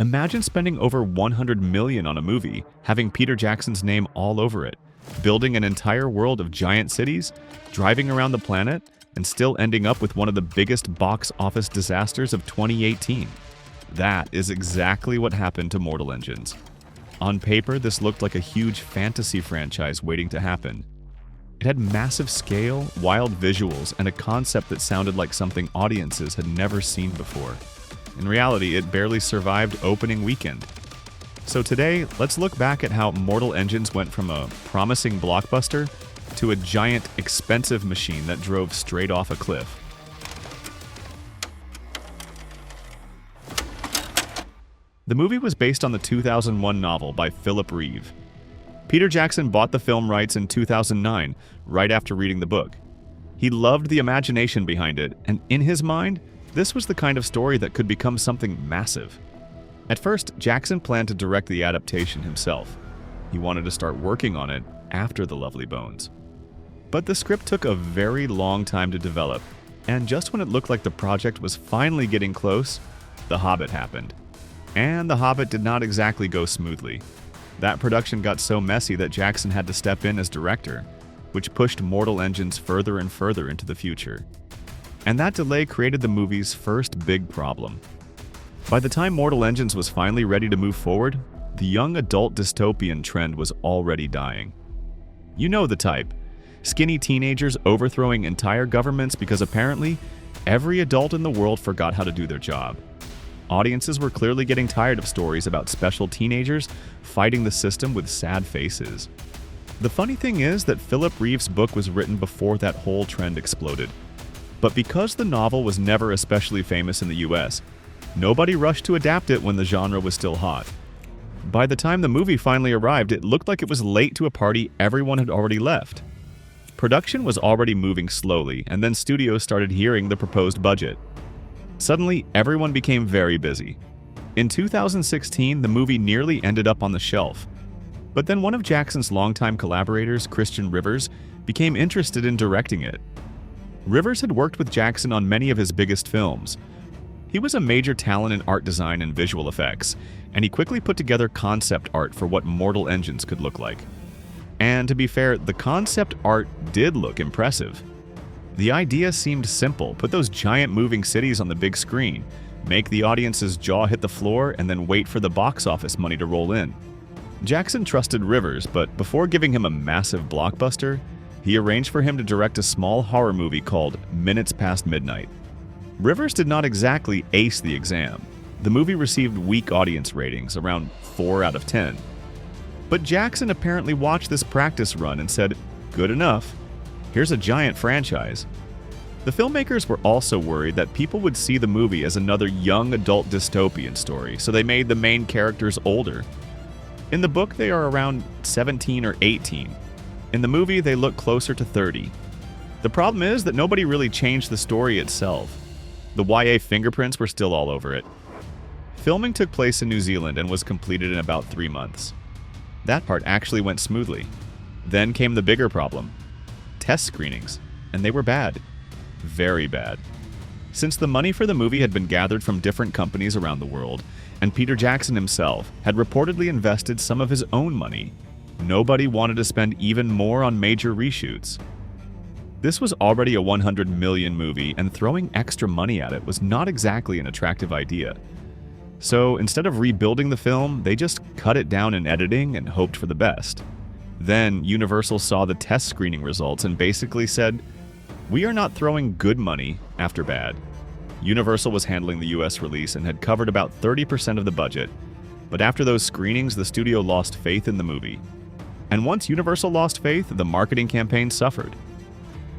Imagine spending over $100 million on a movie, having Peter Jackson's name all over it, building an entire world of giant cities, driving around the planet, and still ending up with one of the biggest box office disasters of 2018. That is exactly what happened to Mortal Engines. On paper, this looked like a huge fantasy franchise waiting to happen. It had massive scale, wild visuals, and a concept that sounded like something audiences had never seen before. In reality, it barely survived opening weekend. So today, let's look back at how Mortal Engines went from a promising blockbuster to a giant, expensive machine that drove straight off a cliff. The movie was based on the 2001 novel by Philip Reeve. Peter Jackson bought the film rights in 2009, right after reading the book. He loved the imagination behind it, and in his mind, this was the kind of story that could become something massive. At first, Jackson planned to direct the adaptation himself. He wanted to start working on it after The Lovely Bones. But the script took a very long time to develop, and just when it looked like the project was finally getting close, The Hobbit happened. And The Hobbit did not exactly go smoothly. That production got so messy that Jackson had to step in as director, which pushed Mortal Engines further and further into the future. And that delay created the movie's first big problem. By the time Mortal Engines was finally ready to move forward, the young adult dystopian trend was already dying. You know the type. Skinny teenagers overthrowing entire governments because apparently every adult in the world forgot how to do their job. Audiences were clearly getting tired of stories about special teenagers fighting the system with sad faces. The funny thing is that Philip Reeve's book was written before that whole trend exploded. But because the novel was never especially famous in the US, nobody rushed to adapt it when the genre was still hot. By the time the movie finally arrived, it looked like it was late to a party everyone had already left. Production was already moving slowly, and then studios started hearing the proposed budget. Suddenly, everyone became very busy. In 2016, the movie nearly ended up on the shelf. But then one of Jackson's longtime collaborators, Christian Rivers, became interested in directing it. Rivers had worked with Jackson on many of his biggest films. He was a major talent in art design and visual effects, and he quickly put together concept art for what Mortal Engines could look like. And to be fair, the concept art did look impressive. The idea seemed simple: put those giant moving cities on the big screen, make the audience's jaw hit the floor, and then wait for the box office money to roll in. Jackson trusted Rivers, but before giving him a massive blockbuster, he arranged for him to direct a small horror movie called Minutes Past Midnight. Rivers did not exactly ace the exam. The movie received weak audience ratings, around 4 out of 10. But Jackson apparently watched this practice run and said, "Good enough. Here's a giant franchise." The filmmakers were also worried that people would see the movie as another young adult dystopian story, so they made the main characters older. In the book, they are around 17 or 18. In the movie, they look closer to 30. The problem is that nobody really changed the story itself. The YA fingerprints were still all over it. Filming took place in New Zealand and was completed in about 3 months. That part actually went smoothly. Then came the bigger problem: test screenings, and they were bad. Very bad. Since the money for the movie had been gathered from different companies around the world, and Peter Jackson himself had reportedly invested some of his own money, nobody wanted to spend even more on major reshoots. This was already a $100 million movie, and throwing extra money at it was not exactly an attractive idea. So instead of rebuilding the film, they just cut it down in editing and hoped for the best. Then Universal saw the test screening results and basically said, "We are not throwing good money after bad." Universal was handling the US release and had covered about 30% of the budget. But after those screenings, the studio lost faith in the movie. And once Universal lost faith, the marketing campaign suffered.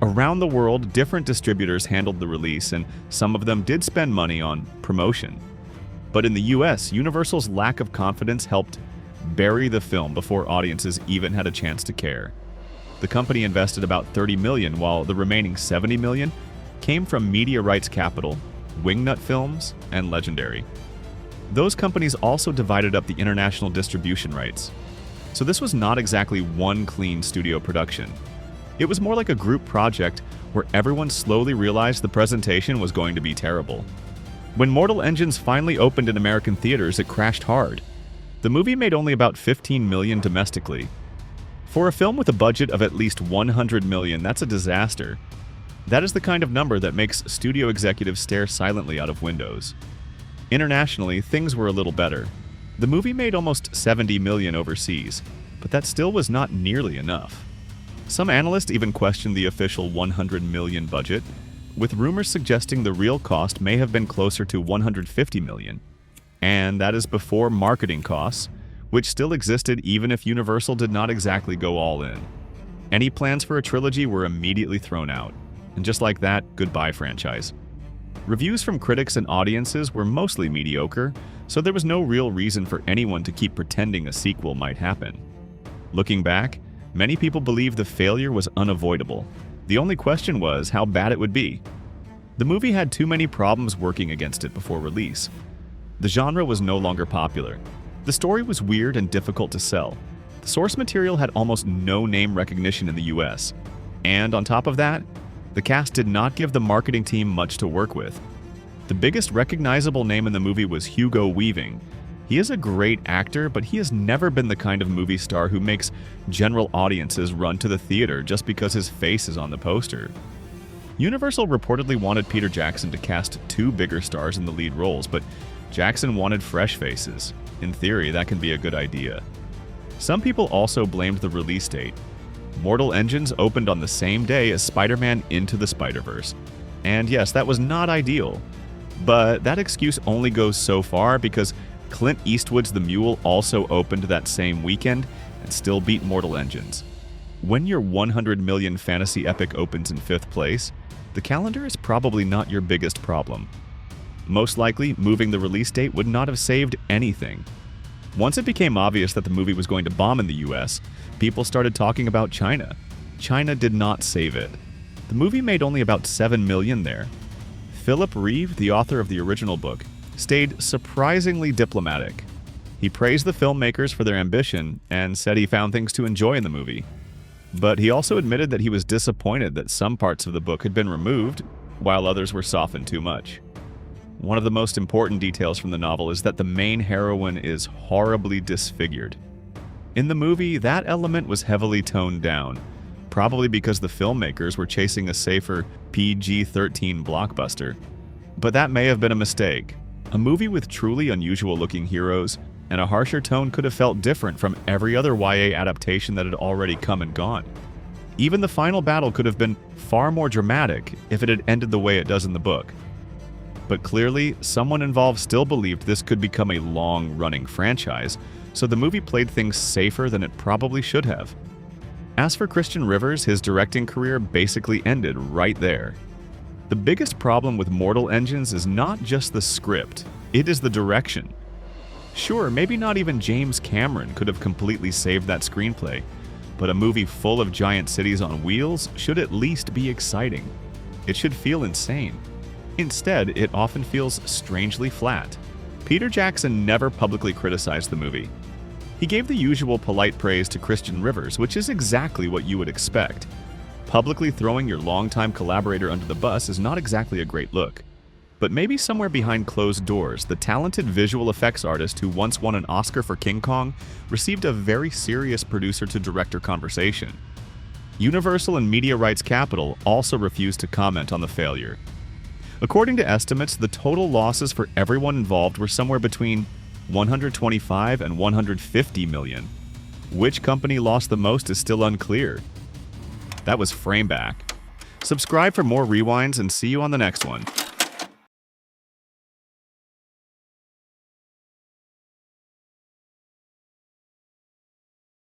Around the world, different distributors handled the release, and some of them did spend money on promotion. But in the US, Universal's lack of confidence helped bury the film before audiences even had a chance to care. The company invested about $30 million, while the remaining $70 million came from Media Rights Capital, Wingnut Films, and Legendary. Those companies also divided up the international distribution rights. So this was not exactly one clean studio production. It was more like a group project where everyone slowly realized the presentation was going to be terrible. When Mortal Engines finally opened in American theaters, it crashed hard. The movie made only about $15 million domestically. For a film with a budget of at least $100 million, that's a disaster. That is the kind of number that makes studio executives stare silently out of windows. Internationally, things were a little better. The movie made almost $70 million overseas, but that still was not nearly enough. Some analysts even questioned the official $100 million budget, with rumors suggesting the real cost may have been closer to $150 million. And that is before marketing costs, which still existed even if Universal did not exactly go all in. Any plans for a trilogy were immediately thrown out, and just like that, goodbye franchise. Reviews from critics and audiences were mostly mediocre, so there was no real reason for anyone to keep pretending a sequel might happen. Looking back, many people believe the failure was unavoidable. The only question was how bad it would be. The movie had too many problems working against it before release. The genre was no longer popular. The story was weird and difficult to sell. The source material had almost no name recognition in the US. And on top of that, the cast did not give the marketing team much to work with. The biggest recognizable name in the movie was Hugo Weaving. He is a great actor, but he has never been the kind of movie star who makes general audiences run to the theater just because his face is on the poster. Universal reportedly wanted Peter Jackson to cast 2 bigger stars in the lead roles, but Jackson wanted fresh faces. In theory, that can be a good idea. Some people also blamed the release date. Mortal Engines opened on the same day as Spider-Man Into the Spider-Verse. And yes, that was not ideal. But that excuse only goes so far because Clint Eastwood's The Mule also opened that same weekend and still beat Mortal Engines. When your $100 million fantasy epic opens in 5th place, the calendar is probably not your biggest problem. Most likely, moving the release date would not have saved anything. Once it became obvious that the movie was going to bomb in the US, people started talking about China. China did not save it. The movie made only about $7 million there. Philip Reeve, the author of the original book, stayed surprisingly diplomatic. He praised the filmmakers for their ambition and said he found things to enjoy in the movie. But he also admitted that he was disappointed that some parts of the book had been removed, while others were softened too much. One of the most important details from the novel is that the main heroine is horribly disfigured. In the movie, that element was heavily toned down, probably because the filmmakers were chasing a safer PG-13 blockbuster. But that may have been a mistake. A movie with truly unusual-looking heroes and a harsher tone could have felt different from every other YA adaptation that had already come and gone. Even the final battle could have been far more dramatic if it had ended the way it does in the book. But clearly, someone involved still believed this could become a long-running franchise, so the movie played things safer than it probably should have. As for Christian Rivers, his directing career basically ended right there. The biggest problem with Mortal Engines is not just the script, it is the direction. Sure, maybe not even James Cameron could have completely saved that screenplay, but a movie full of giant cities on wheels should at least be exciting. It should feel insane. Instead, it often feels strangely flat. Peter Jackson never publicly criticized the movie. He gave the usual polite praise to Christian Rivers, which is exactly what you would expect. Publicly throwing your longtime collaborator under the bus is not exactly a great look. But maybe somewhere behind closed doors, the talented visual effects artist who once won an Oscar for King Kong received a very serious producer-to-director conversation. Universal and Media Rights Capital also refused to comment on the failure. According to estimates, the total losses for everyone involved were somewhere between $125 and $150 million. Which company lost the most is still unclear. That was Frameback. Subscribe for more rewinds and see you on the next one.